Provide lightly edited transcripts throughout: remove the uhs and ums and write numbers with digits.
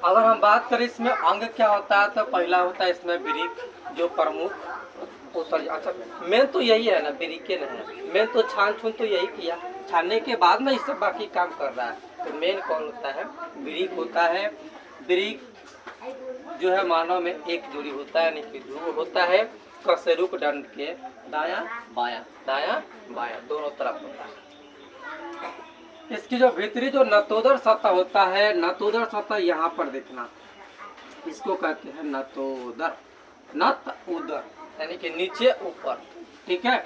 अगर हम बात करें इसमें अंग क्या होता है, तो पहला होता है इसमें वृक्क, जो प्रमुख उत्तर। अच्छा, मेन तो यही है ना, वृक्के नहीं, मेन तो छान छून तो यही किया, छानने के बाद में इससे बाकी काम कर रहा है। तो मेन कौन होता है? वृक्क होता है। वृक्क जो है मानव में एक जोड़ी होता है, यानी कि ध्रुव होता है, कशेरुक दंड के दायां बायां दोनों तरफ होता है। इसकी जो भीतरी जो नतोदर सतह होता है, नतोदर सतह यहाँ पर देखना, इसको कहते हैं नतोदर, नत उदर, यानी कि नीचे ऊपर, ठीक है,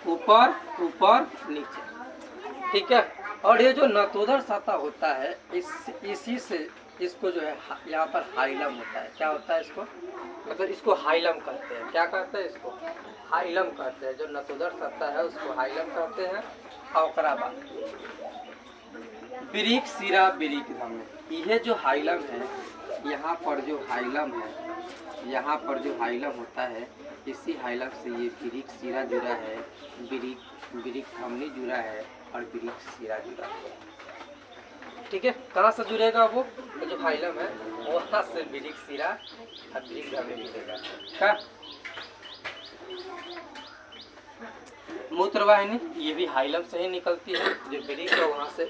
ऊपर ऊपर नीचे, ठीक है। और ये जो नतोदर सतह होता है, इसी से इसको जो है यहाँ पर हाइलम होता है। क्या होता है इसको? मतलब इसको हाइलम कहते हैं। क्या कहते हैं इसको? हाइलम कहते हैं। जो नतोदर सतह है उसको हाइलम कहते हैं। और बाद वृक्क शिरा वृक्क धमनी, यह जो हाइलम है, यहाँ पर जो हाइलम है, यहाँ पर जो हाइलम होता है, इसी हाइलम से ये वृक्क शिरा जुड़ा है, वृक्क धमनी जुड़ा है और वृक्क शिरा जुड़ा है, ठीक है। कहाँ से जुड़ेगा वो? तो जो हाइलम है वहाँ से वृक्क शिरा और वृक्क धमनी जुड़ेगा। क्या? मूत्रवाहिनी ये भी हाइलम से ही निकलती है। जो वृक्क है वहाँ से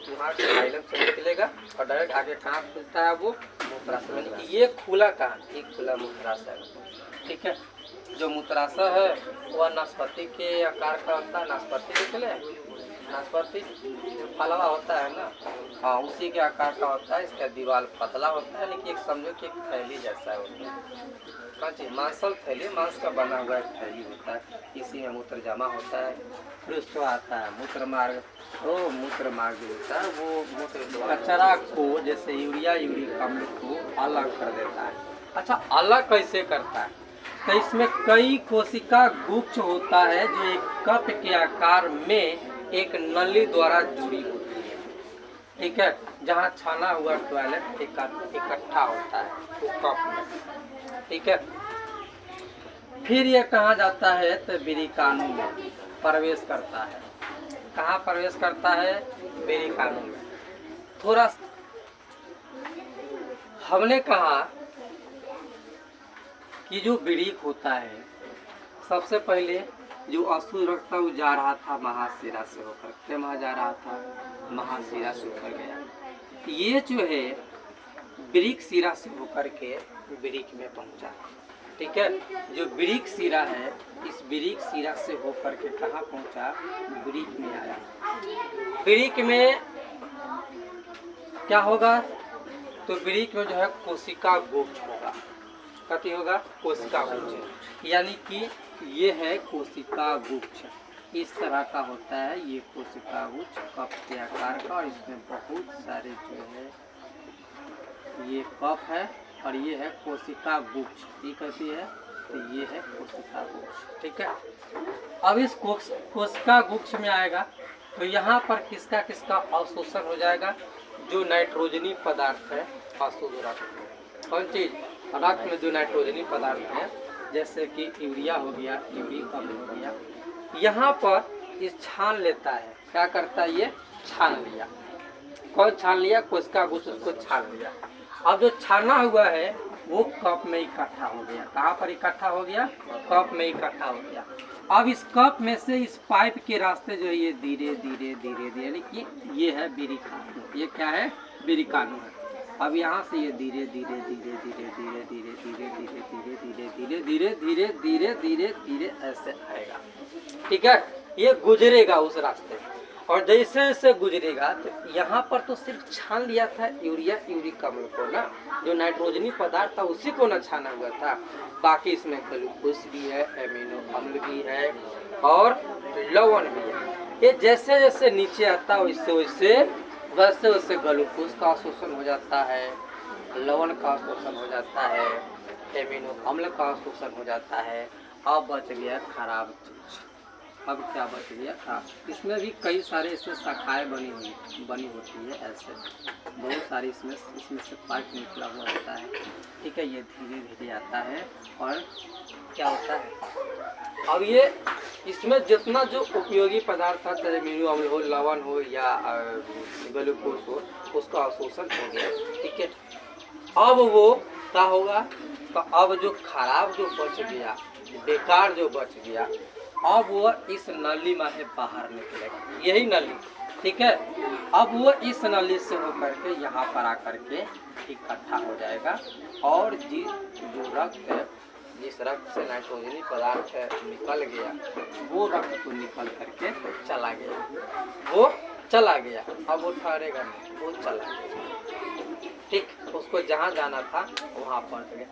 हाइलम से निकलेगा और डायरेक्ट आगे कहाँ खुलता है वो? मूत्राशय। ये खुला कहाँ? एक खुला मूत्राशय, ठीक है। जो मूत्राशय है वह नाशपाती के आकार का होता है। नाशपाती निकले, नाशपाती फलवा होता है ना, हाँ, उसी के आकार का होता है। इसका दीवार पतला होता है, लेकिन एक समझो कि एक थैली जैसा होता है। मांसल थैली, मांस का बना हुआ एक थैली होता है, इसी में मूत्र जमा होता है। फिर उसको आता है मूत्र मार्ग। तो मूत्र मार्ग जो होता है वो मूत्र कचरा को, जैसे यूरिया यूरिक अम्ल को अलग कर देता है। अच्छा, अलग कैसे करता है? तो इसमें कई कोशिका गुच्छ होता है, जो एक कप के आकार में एक नली द्वारा जुड़ी होती है, ठीक है। जहाँ छाना हुआ टॉयलेट इकट्ठा होता है वो कप में, ठीक है। फिर ये कहाँ जाता है? तो वृक्काणु में प्रवेश करता है। कहाँ प्रवेश करता है? वृक्काणु में। थोड़ा हमने कहा कि जो वृक्क होता है, सबसे पहले जो अशुद्ध रक्त था वो जा रहा था महाशिरा से होकर। क्या वहाँ जा रहा था? महाशिरा से होकर गया। ये जो है वृक्क शिरा से होकर के वृक्क में पहुँचा, ठीक है। जो वृक्क शिरा है, इस वृक्क शिरा से होकर के कहाँ पहुँचा? वृक्क में आया। वृक्क में क्या होगा? तो वृक्क में जो है कोशिका गुच्छ होगा। कथी होगा? कोशिका गुच्छ, यानी कि ये है कोशिका गुच्छ। इस तरह का होता है ये कोशिका गुच्छ, कप के आकार का, और इसमें बहुत सारे जो है ये कप है और ये है कोशिका गुच्छ, ये कहती है। तो ये है कोशिका गुच्छ, ठीक है। अब इस कोशिका गुच्छ में आएगा तो यहाँ पर किसका किसका अवशोषण हो जाएगा? जो नाइट्रोजनी पदार्थ है अशुद्ध रक्त। कौन चीज? रक्त में जो नाइट्रोजनी पदार्थ है, जैसे कि यूरिया हो गया, यूरिक अम्ल हो गया, यहाँ पर इस छान लेता है। क्या करता है? ये छान लिया। कौन छान लिया? कोशिका गुच्छ उसको छान लिया। अब जो छाना हुआ है वो कप में इकट्ठा हो गया। कहाँ पर इकट्ठा हो गया? कप में इकट्ठा हो गया। अब इस कप में से इस पाइप के रास्ते जो है ये धीरे धीरे धीरे धीरे, यानी कि ये है वृक्काणु। ये क्या है? वृक्काणु है। अब यहाँ से ये धीरे धीरे धीरे धीरे धीरे धीरे धीरे धीरे धीरे धीरे धीरे धीरे धीरे धीरे धीरे धीरे ऐसे आएगा, ठीक है। ये गुजरेगा उस रास्ते, और जैसे जैसे गुजरेगा तो यहाँ पर तो सिर्फ छान लिया था यूरिया यूरिक अम्ल को ना, जो नाइट्रोजनी पदार्थ था उसी को ना छाना हुआ था। बाकी इसमें ग्लूकोज भी है, एमिनो अम्ल भी है और लवण भी है। ये जैसे जैसे नीचे आता है वैसे वैसे ग्लूकोज का अवशोषण हो जाता है, लवण का अवशोषण हो जाता है, एमिनो अम्ल का अवशोषण हो जाता है। अब बच गया खराब चीज। अब क्या बच गया? खराब। इसमें भी कई सारे इसमें शाखाएं बनी होती है, ऐसे बहुत सारी इसमें से पाइप निकला हुआ होता है, ठीक है। ये धीरे धीरे आता है और क्या होता है? अब ये इसमें जितना जो उपयोगी पदार्थ था, चाहे एमिनो अम्ल हो, लवण हो या ग्लूकोज हो, उसका अवशोषण हो गया, ठीक है। अब वो क्या होगा, तो अब जो खराब जो बच गया, बेकार जो बच गया, अब वो इस नली में है बाहर निकलेगा, यही नली, ठीक है। अब वो इस नली से होकर के यहाँ पर आकर के इकट्ठा हो जाएगा, और जो रक्त है, जिस रक्त से नाइट्रोजनी पदार्थ निकल गया, वो रक्त को निकल करके चला गया, वो चला गया। अब वो ठहरेगा नहीं, वो चला गया, ठीक। उसको जहाँ जाना था वहाँ पहुँच गया।